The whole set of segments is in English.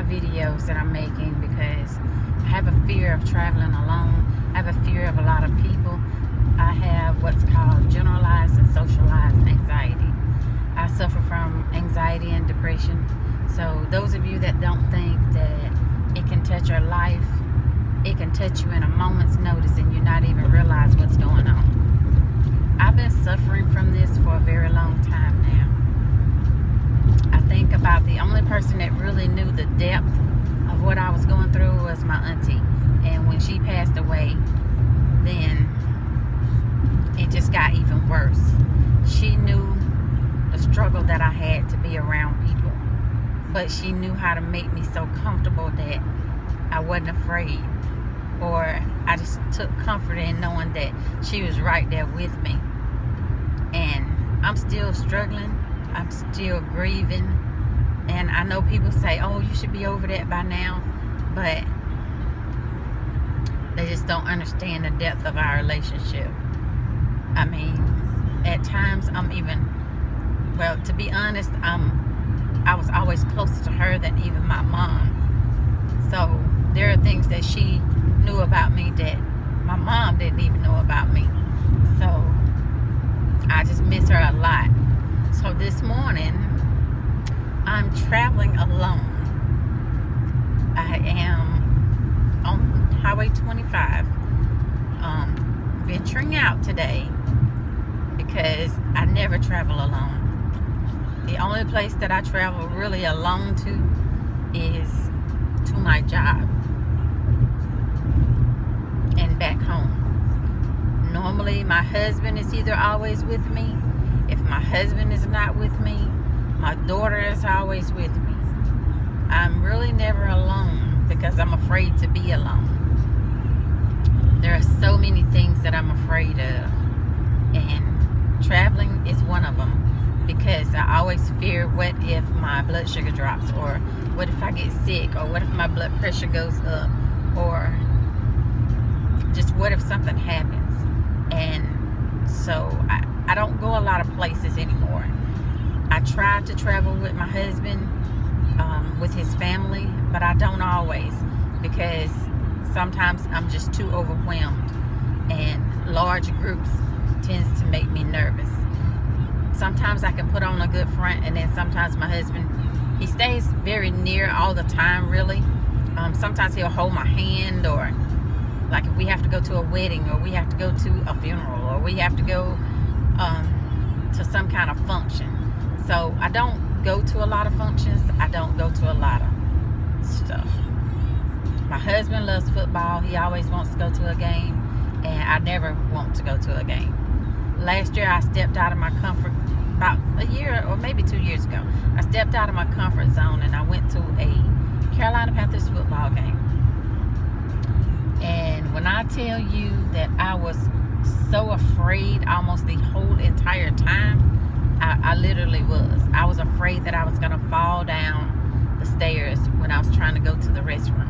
videos that I'm making because I have a fear of traveling alone. I have a fear of a lot of people. I have what's called generalized and socialized anxiety. I suffer from anxiety and depression. So those of you that don't think that it can touch your life, it can touch you in a moment's notice and you not even realize what's going on. I've been suffering from this for a very long time now. I think about the only person that really knew the depth of what I was going through was my auntie. And when she passed away, then it just got even worse. She knew the struggle that I had to be around people, but she knew how to make me so comfortable that I wasn't afraid, or I just took comfort in knowing that she was right there with me. And I'm still struggling, I'm still grieving, and I know people say, oh, you should be over that by now, but they just don't understand the depth of our relationship. I mean, at times to be honest, I was always closer to her than even my mom. So there are things that she knew about me that my mom didn't even know about me. So I just miss her a lot. So this morning, I'm traveling alone. I am on Highway 25, venturing out today because I never travel alone. The only place that I travel really alone to is to my job and back home. Normally my husband is either always with me. If my husband is not with me, my daughter is always with me. I'm really never alone because I'm afraid to be alone. There are so many things that I'm afraid of, and traveling is one of them, because I always fear, what if my blood sugar drops, or what if I get sick, or what if my blood pressure goes up, or just what if something happens. And so I don't go a lot of places anymore. I try to travel with my husband, with his family, but I don't always, because sometimes I'm just too overwhelmed, and large groups tends to make me nervous. Sometimes I can put on a good front, and then sometimes my husband, he stays very near all the time, really. Sometimes he'll hold my hand, or like if we have to go to a wedding, or we have to go to a funeral, or we have to go to some kind of function. So I don't go to a lot of functions. I don't go to a lot of stuff. My husband loves football. He always wants to go to a game, and I never want to go to a game. Last year I stepped out of my comfort, about a year or maybe 2 years ago. I stepped out of my comfort zone and I went to a Carolina Panthers football game. And when I tell you that I was so afraid almost the whole entire time, I literally was. I was afraid that I was going to fall down the stairs when I was trying to go to the restroom.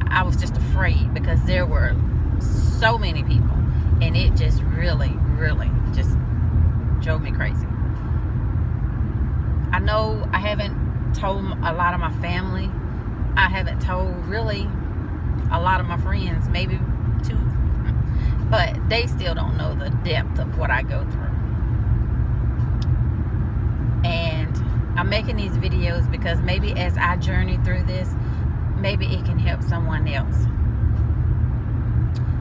I was just afraid because there were so many people, and it just really just drove me crazy. I know I haven't told a lot of my family. I haven't told really a lot of my friends, maybe two, but they still don't know the depth of what I go through. And I'm making these videos because maybe as I journey through this, maybe it can help someone else.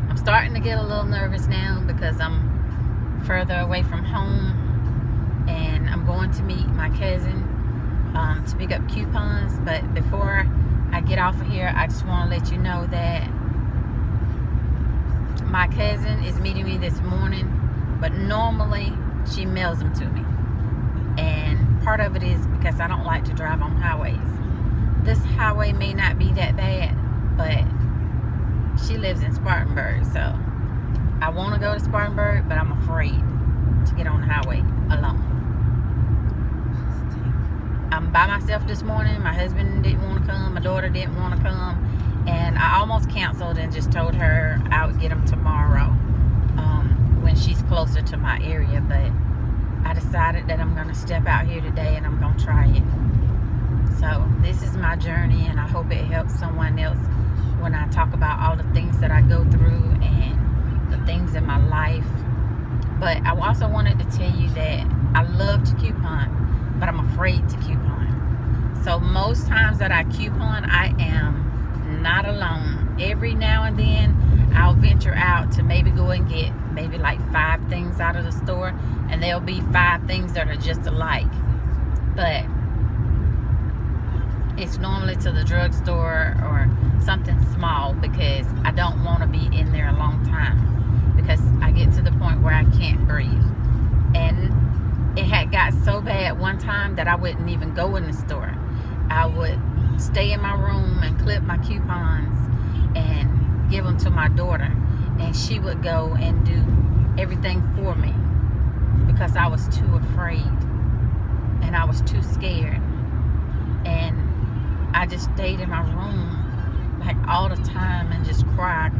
I'm starting to get a little nervous now because I'm further away from home, and I'm going to meet my cousin to pick up coupons. But before I get off of here, I just want to let you know that my cousin is meeting me this morning, but normally she mails them to me. And part of it is because I don't like to drive on highways. This highway may not be that bad, but she lives in Spartanburg, so I want to go to Spartanburg, but I'm afraid to get on the highway alone. I'm by myself this morning. My husband didn't want to come. My daughter didn't want to come. And I almost canceled and just told her I would get them tomorrow when she's closer to my area. But I decided that I'm going to step out here today and I'm going to try it. So this is my journey, and I hope it helps someone else when I talk about all the things that I go through and the things in my life. But I also wanted to tell you that I love to coupon, but I'm afraid to coupon. So most times that I coupon, I am not alone. Every now and then, I'll venture out to maybe go and get maybe like 5 things out of the store, and there'll be 5 things that are just alike. But it's normally to the drugstore or something small, because I don't want to be in there a long time, because I get to the point where I can't breathe. And it had got so bad one time that I wouldn't even go in the store. I would stay in my room and clip my coupons and give them to my daughter, and she would go and do everything for me because I was too afraid and I was too scared. And I just stayed in my room like all the time and just cry.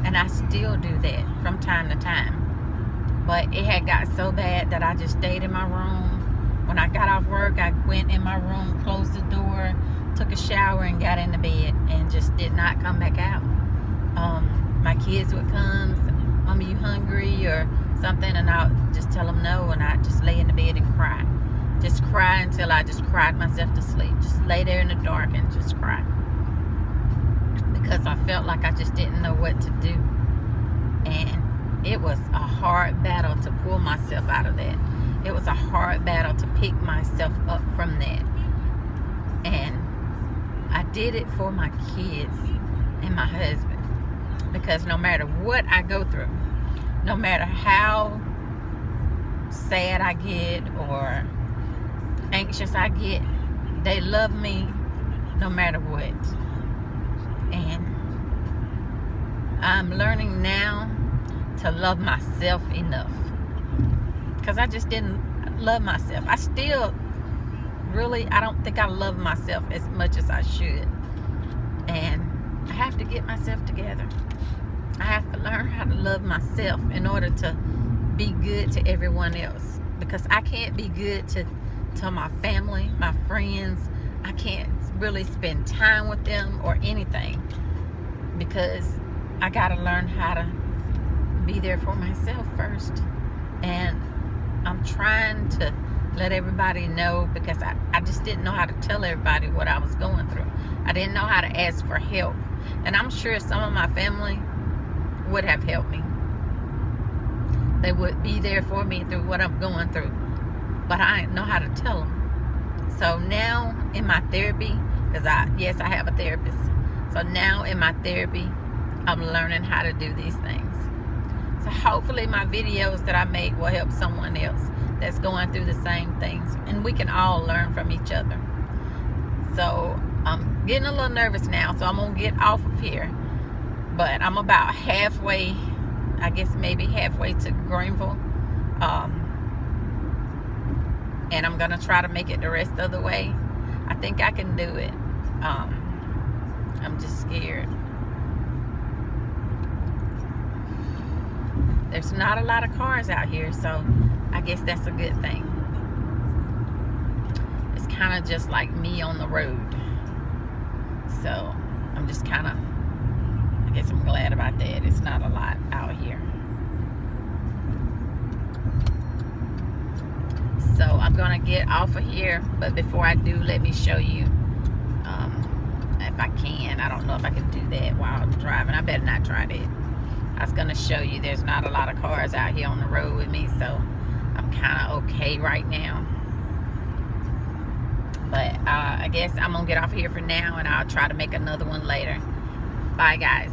And I still do that from time to time. But it had got so bad that I just stayed in my room. When I got off work, I went in my room, closed the door, took a shower, and got into bed, and just did not come back out. My kids would come, "Mommy, you hungry?" or something, and I'll just tell them no, and I just lay in the bed and cry. Just cry until I just cried myself to sleep. Just lay there in the dark and just cry. Because I felt like I just didn't know what to do. And it was a hard battle to pull myself out of that. It was a hard battle to pick myself up from that. And I did it for my kids and my husband. Because no matter what I go through, no matter how sad I get or anxious I get, they love me no matter what. And I'm learning now to love myself enough, because I just didn't love myself. I still I don't think I love myself as much as I should. And I have to get myself together. I have to learn how to love myself in order to be good to everyone else, because I can't be good to my family, my friends. I can't really spend time with them or anything, because I gotta learn how to be there for myself first. And I'm trying to let everybody know, because I just didn't know how to tell everybody what I was going through. I didn't know how to ask for help. And I'm sure some of my family would have helped me. They would be there for me through what I'm going through. But I didn't know how to tell them. So now in my therapy, because I have a therapist. So now in my therapy, I'm learning how to do these things. So hopefully my videos that I make will help someone else that's going through the same things. And we can all learn from each other. So I'm getting a little nervous now, so I'm going to get off of here. But I'm about halfway, I guess maybe halfway to Greenville. And I'm going to try to make it the rest of the way. I think I can do it. I'm just scared. There's not a lot of cars out here, so I guess that's a good thing. It's kind of just like me on the road. So I'm just kind of, I guess I'm glad about that. It's not a lot out here. So I'm going to get off of here. But before I do, let me show you, if I can. I don't know if I can do that while I'm driving. I better not try that. I was going to show you there's not a lot of cars out here on the road with me. So I'm kind of okay right now. But I guess I'm going to get off here for now, and I'll try to make another one later. Bye, guys.